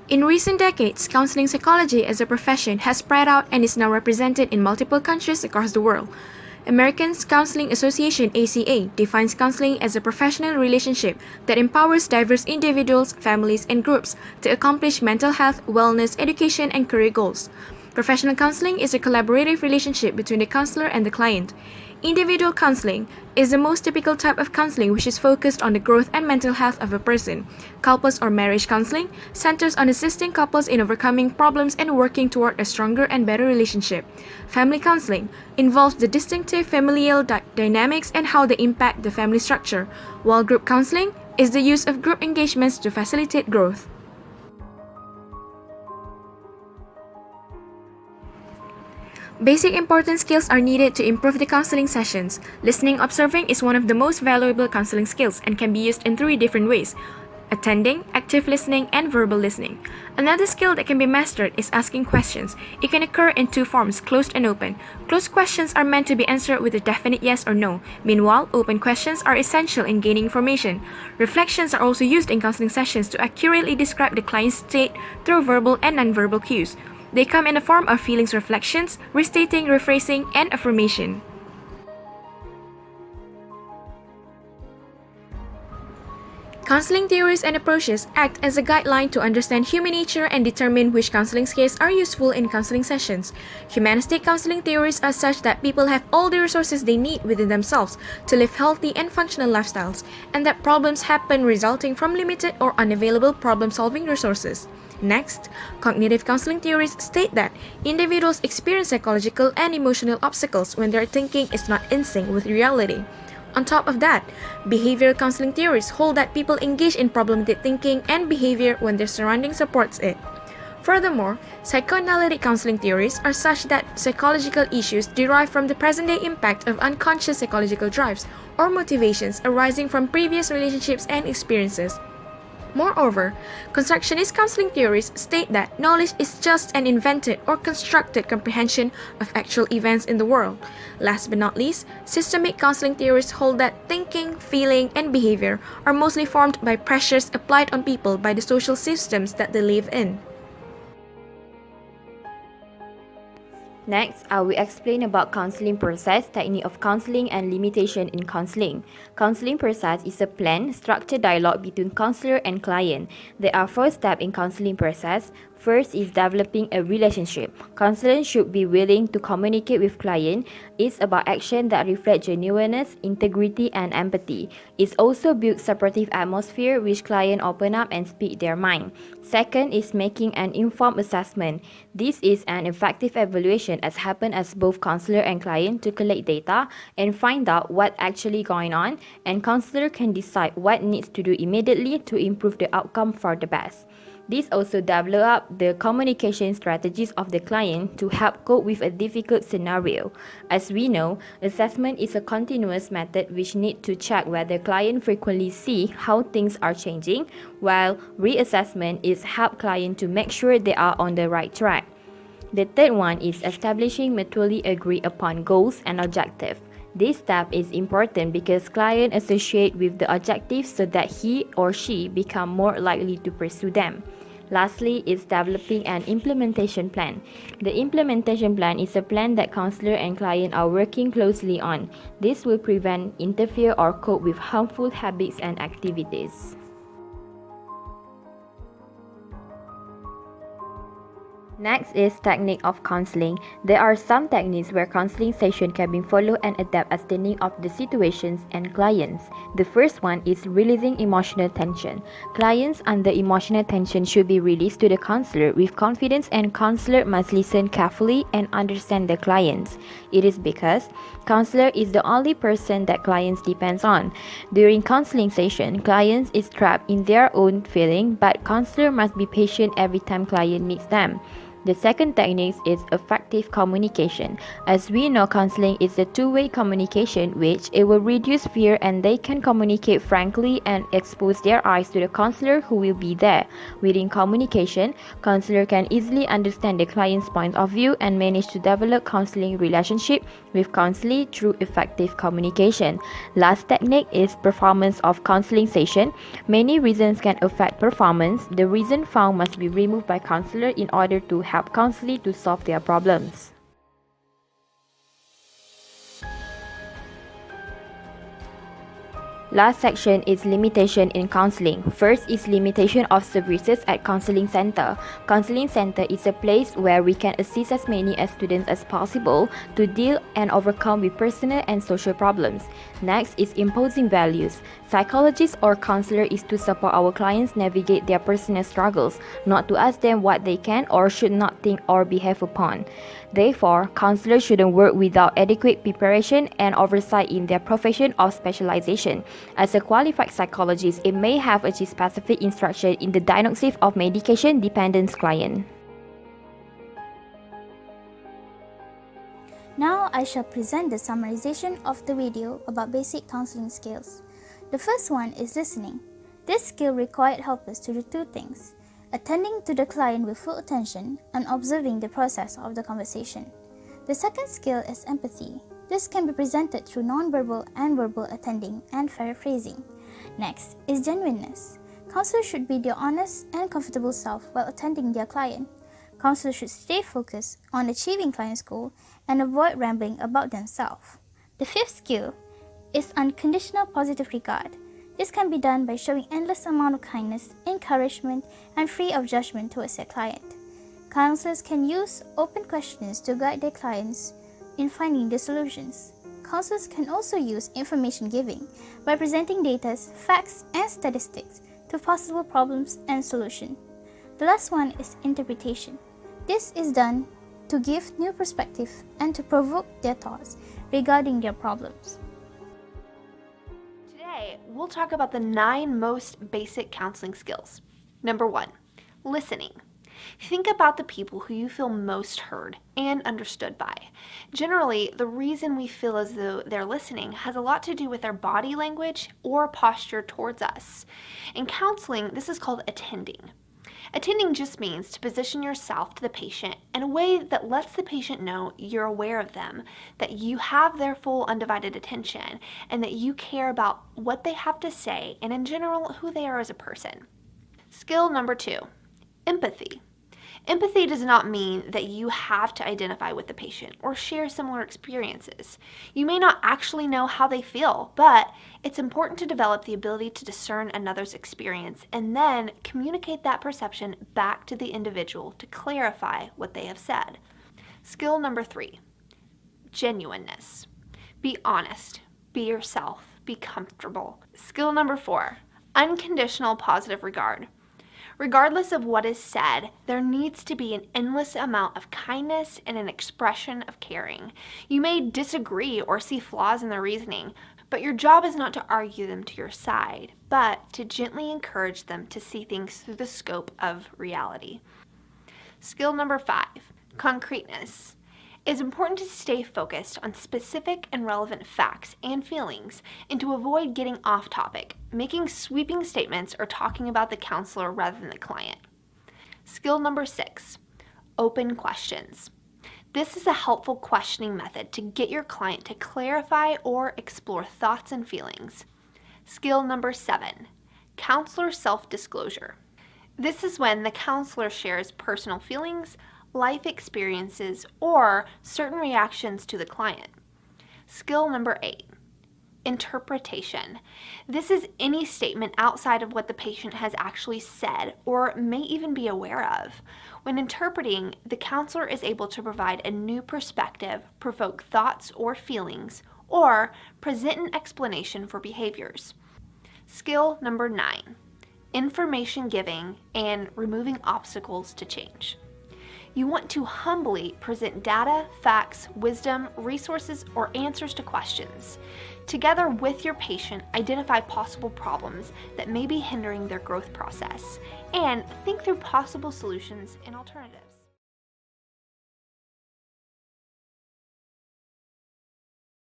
In recent decades, counseling psychology as a profession has spread out and is now represented in multiple countries across the world. American Counseling Association (ACA) defines counseling as a professional relationship that empowers diverse individuals, families, and groups to accomplish mental health, wellness, education, and career goals. Professional counseling is a collaborative relationship between the counselor and the client. Individual counseling is the most typical type of counseling which is focused on the growth and mental health of a person. Couples or marriage counseling centers on assisting couples in overcoming problems and working toward a stronger and better relationship. Family counseling involves the distinctive familial dynamics and how they impact the family structure, while group counseling is the use of group engagements to facilitate growth. Basic important skills are needed to improve the counseling sessions. Listening observing is one of the most valuable counseling skills and can be used in 3 different ways: attending, active listening, and verbal listening. Another skill that can be mastered is asking questions. It can occur in 2 forms, closed and open. Closed questions are meant to be answered with a definite yes or no. Meanwhile, open questions are essential in gaining information. Reflections are also used in counseling sessions to accurately describe the client's state through verbal and nonverbal cues. They come in the form of feelings reflections, restating, rephrasing, and affirmation. Counseling theories and approaches act as a guideline to understand human nature and determine which counseling skills are useful in counseling sessions. Humanistic counseling theories are such that people have all the resources they need within themselves to live healthy and functional lifestyles, and that problems happen resulting from limited or unavailable problem-solving resources. Next, cognitive counseling theories state that individuals experience psychological and emotional obstacles when their thinking is not in sync with reality. On top of that, behavioral counseling theories hold that people engage in problematic thinking and behavior when their surrounding supports it. Furthermore, psychoanalytic counseling theories are such that psychological issues derive from the present-day impact of unconscious psychological drives or motivations arising from previous relationships and experiences. Moreover, constructionist counseling theories state that knowledge is just an invented or constructed comprehension of actual events in the world. Last but not least, systemic counseling theories hold that thinking, feeling, and behavior are mostly formed by pressures applied on people by the social systems that they live in. Next, I will explain about counseling process, technique of counseling, and limitation in counseling. Counseling process is a planned, structured dialogue between counselor and client. There are 4 steps in counseling process. First is developing a relationship. Counselor should be willing to communicate with client. It's about action that reflect genuineness, integrity, and empathy. It also builds supportive atmosphere which client open up and speak their mind. Second is making an informed assessment. This is an effective evaluation as happen as both counselor and client to collect data and find out what actually going on, and counselor can decide what needs to do immediately to improve the outcome for the best. This also develop the communication strategies of the client to help cope with a difficult scenario. As we know, assessment is a continuous method which need to check whether client frequently see how things are changing, while reassessment is help client to make sure they are on the right track. The third one is establishing mutually agreed upon goals and objectives. This step is important because client associate with the objectives so that he or she become more likely to pursue them. Lastly is developing an implementation plan. The implementation plan is a plan that counselor and client are working closely on. This will prevent, interfere, or cope with harmful habits and activities. Next is technique of counseling. There are some techniques where counseling session can be followed and adapt as the need of the situations and clients. The first one is releasing emotional tension. Clients under emotional tension should be released to the counselor with confidence, and counselor must listen carefully and understand the clients. It is because counselor is the only person that clients depends on. During counseling session, clients is trapped in their own feeling, but counselor must be patient every time client needs them. The second technique is effective communication. As we know, counseling is a two-way communication which it will reduce fear and they can communicate frankly and expose their eyes to the counselor who will be there. Within communication, counselor can easily understand the client's point of view and manage to develop counseling relationship with counselee through effective communication. Last technique is performance of counseling session. Many reasons can affect performance. The reason found must be removed by counselor in order to help counselee to solve their problems. Last section is limitation in counseling. First is limitation of services at counseling center. Counseling center is a place where we can assist as many as students as possible to deal and overcome with personal and social problems. Next is imposing values. Psychologist or counselor is to support our clients navigate their personal struggles, not to ask them what they can or should not think or behave upon. Therefore, counselors shouldn't work without adequate preparation and oversight in their profession or specialization. As a qualified psychologist, it may have achieved specific instruction in the diagnosis of medication dependence client. Now I shall present the summarization of the video about basic counseling skills. The first one is listening. This skill required helpers to do two things: attending to the client with full attention and observing the process of the conversation. The second skill is empathy. This can be presented through non-verbal and verbal attending and paraphrasing. Next is genuineness. Counselors should be their honest and comfortable self while attending their client. Counselors should stay focused on achieving client's goal and avoid rambling about themselves. The fifth skill is unconditional positive regard. This can be done by showing endless amount of kindness, encouragement, and free of judgment towards their client. Counselors can use open questions to guide their clients in finding the solutions. Counselors can also use information giving by presenting data, facts, and statistics to possible problems and solutions. The last one is interpretation. This is done to give new perspective and to provoke their thoughts regarding their problems. Today, we'll talk about the 9 most basic counseling skills. Number 1, listening. Think about the people who you feel most heard and understood by. Generally, the reason we feel as though they're listening has a lot to do with their body language or posture towards us. In counseling, this is called attending. Attending just means to position yourself to the patient in a way that lets the patient know you're aware of them, that you have their full undivided attention, and that you care about what they have to say and in general who they are as a person. Skill number 2, empathy. Empathy does not mean that you have to identify with the patient or share similar experiences. You may not actually know how they feel, but it's important to develop the ability to discern another's experience and then communicate that perception back to the individual to clarify what they have said. Skill number 3, genuineness. Be honest, be yourself, be comfortable. Skill number 4, unconditional positive regard. Regardless of what is said, there needs to be an endless amount of kindness and an expression of caring. You may disagree or see flaws in their reasoning, but your job is not to argue them to your side, but to gently encourage them to see things through the scope of reality. Skill number 5, concreteness. It's important to stay focused on specific and relevant facts and feelings and to avoid getting off topic, making sweeping statements or talking about the counselor rather than the client. Skill number 6, open questions. This is a helpful questioning method to get your client to clarify or explore thoughts and feelings. Skill number 7, counselor self-disclosure. This is when the counselor shares personal feelings, life experiences, or certain reactions to the client. Skill number 8, interpretation. This is any statement outside of what the patient has actually said or may even be aware of. When interpreting, the counselor is able to provide a new perspective, provoke thoughts or feelings, or present an explanation for behaviors. Skill number 9, information giving and removing obstacles to change. You want to humbly present data, facts, wisdom, resources, or answers to questions. Together with your patient, identify possible problems that may be hindering their growth process and think through possible solutions and alternatives.